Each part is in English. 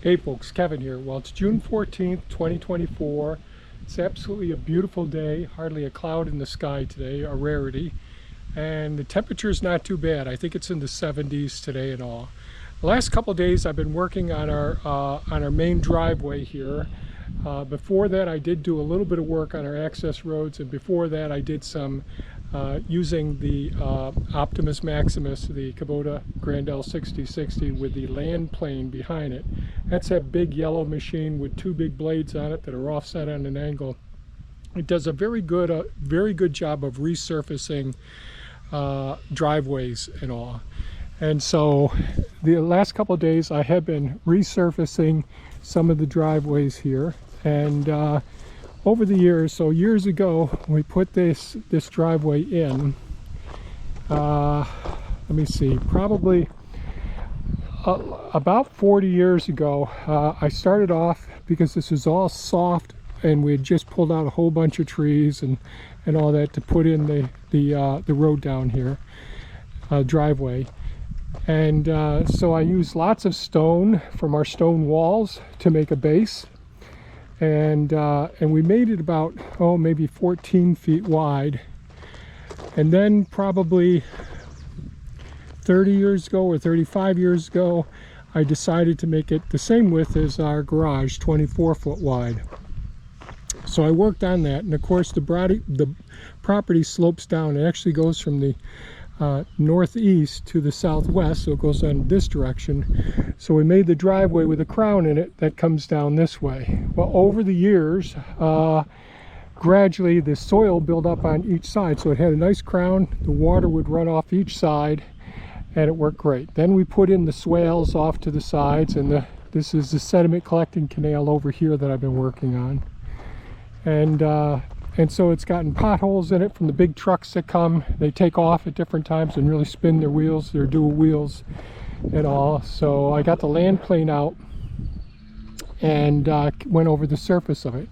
Hey folks, Kevin here. Well, it's June 14th, 2024. It's absolutely a beautiful day, hardly a cloud in the sky today, a rarity. And the temperature is not too bad. I think it's in the 70s today and all. The last couple of days I've been working on our main driveway here. Before that I did do a little bit of work on our access roads, and before that I did some using the Optimus Maximus, the Kubota Grand L6060 with the land plane behind it. That's that big yellow machine with two big blades on it that are offset on an angle. It does a very good job of resurfacing driveways and all. And so the last couple of days I have been resurfacing some of the driveways here. And over the years, so years ago, we put this driveway in, let me see, probably about 40 years ago. I started off, because this was all soft and we had just pulled out a whole bunch of trees and all that to put in the road down here, driveway. And so I used lots of stone from our stone walls to make a base. And we made it about, maybe 14 feet wide. And then probably 30 years ago or 35 years ago, I decided to make it the same width as our garage, 24 foot wide. So I worked on that, and of course the property slopes down. It actually goes from the northeast to the southwest, so it goes in this direction. So we made the driveway with a crown in it that comes down this way. Well, over the years, gradually the soil built up on each side, so it had a nice crown. The water would run off each side, and it worked great. Then we put in the swales off to the sides, and this is the sediment collecting canal over here that I've been working on. And so it's gotten potholes in it from the big trucks that come. They take off at different times and really spin their wheels, their dual wheels and all. So I got the land plane out and went over the surface of it.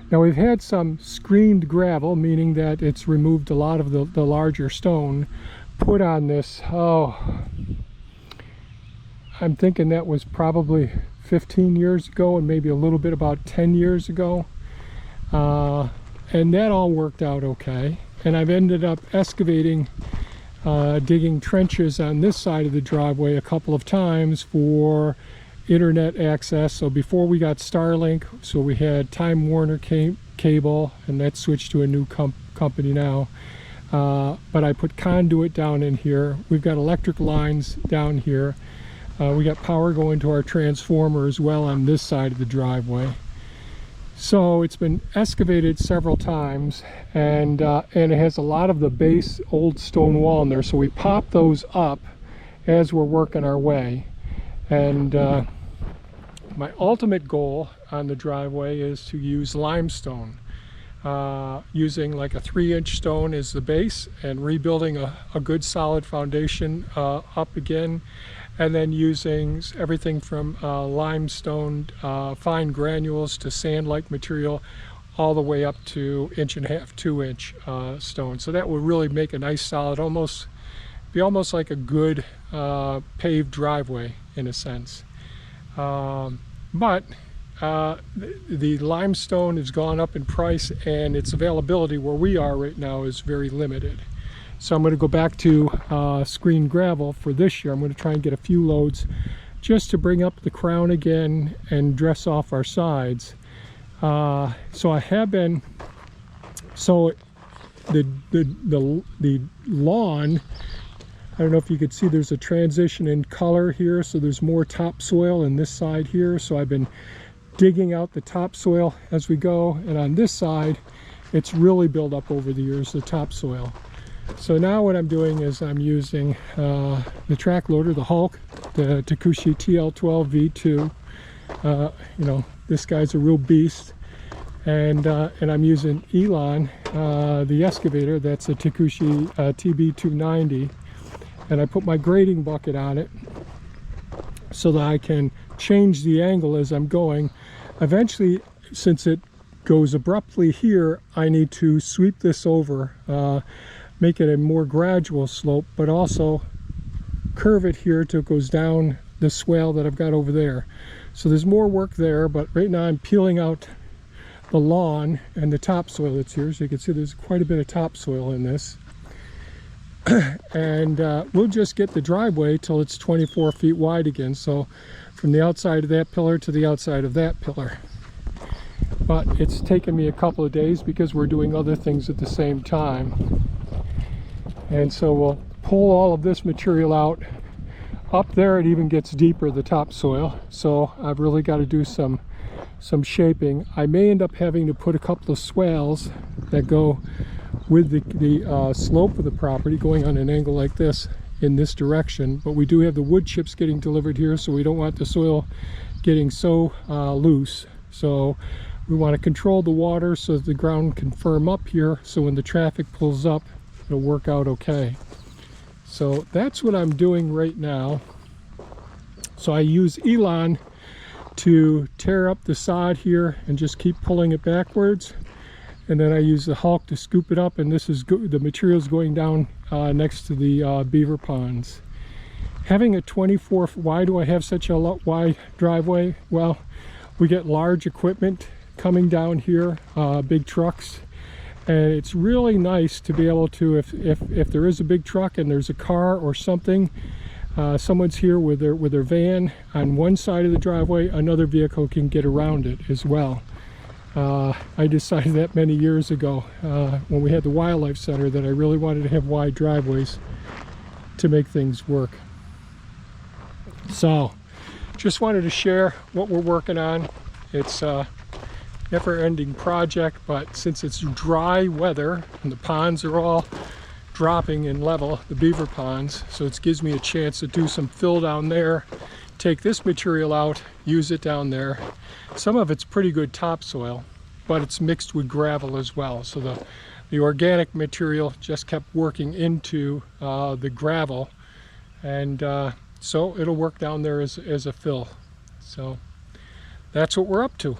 Now we've had some screened gravel, meaning that it's removed a lot of the larger stone, put on this. I'm thinking that was probably 15 years ago, and maybe a little bit about 10 years ago. And that all worked out okay. And I've ended up excavating, digging trenches on this side of the driveway a couple of times for internet access. So before we got Starlink, so we had Time Warner cable, and that's switched to a new company now. But I put conduit down in here. We've got electric lines down here. We got power going to our transformer as well on this side of the driveway. So it's been excavated several times, and it has a lot of the base old stone wall in there. So we pop those up as we're working our way. And my ultimate goal on the driveway is to use limestone, using like a 3-inch stone as the base, and rebuilding a good solid foundation up again. And then using everything from limestone, fine granules to sand-like material, all the way up to 1.5 to 2-inch stone. So that will really make a nice solid, be almost like a good paved driveway in a sense. But the limestone has gone up in price, and its availability where we are right now is very limited. So I'm going to go back to screened gravel for this year. I'm going to try and get a few loads just to bring up the crown again and dress off our sides. So I have been, so the lawn, I don't know if you could see, there's a transition in color here. So there's more topsoil in this side here. So I've been digging out the topsoil as we go. And on this side, it's really built up over the years, the topsoil. So now what I'm doing is I'm using the track loader, the Hulk, the Takeuchi TL12V2. You know, this guy's a real beast. And I'm using Elon, the excavator. That's a Takeuchi TB290. And I put my grading bucket on it so that I can change the angle as I'm going. Eventually, since it goes abruptly here, I need to sweep this over, make it a more gradual slope, but also curve it here till it goes down the swale that I've got over there. So there's more work there, but right now I'm peeling out the lawn and the topsoil that's here. So you can see there's quite a bit of topsoil in this. And we'll just get the driveway till it's 24 feet wide again. So from the outside of that pillar to the outside of that pillar. But it's taken me a couple of days because we're doing other things at the same time. And so we'll pull all of this material out. Up there it even gets deeper, the topsoil. So I've really got to do some shaping. I may end up having to put a couple of swales that go with the slope of the property, going on an angle like this in this direction. But we do have the wood chips getting delivered here, so we don't want the soil getting so loose. So we want to control the water so that the ground can firm up here, so when the traffic pulls up, it'll work out okay. So that's what I'm doing right now. So I use Elon to tear up the sod here and just keep pulling it backwards. And then I use the Hulk to scoop it up, and this is the material's going down next to the beaver ponds. Having a 24, why do I have such a wide driveway? Well, we get large equipment coming down here, big trucks, and it's really nice to be able to, if there is a big truck and there's a car or something, someone's here with their van on one side of the driveway, another vehicle can get around it as well. I decided that many years ago when we had the wildlife center that I really wanted to have wide driveways to make things work. So just wanted to share what we're working on. It's a never-ending project, but since it's dry weather and the ponds are all dropping in level, the beaver ponds, so it gives me a chance to do some fill down there, take this material out, use it down there. Some of it's pretty good topsoil, but it's mixed with gravel as well, so the organic material just kept working into the gravel, and so it'll work down there as a fill. So that's what we're up to.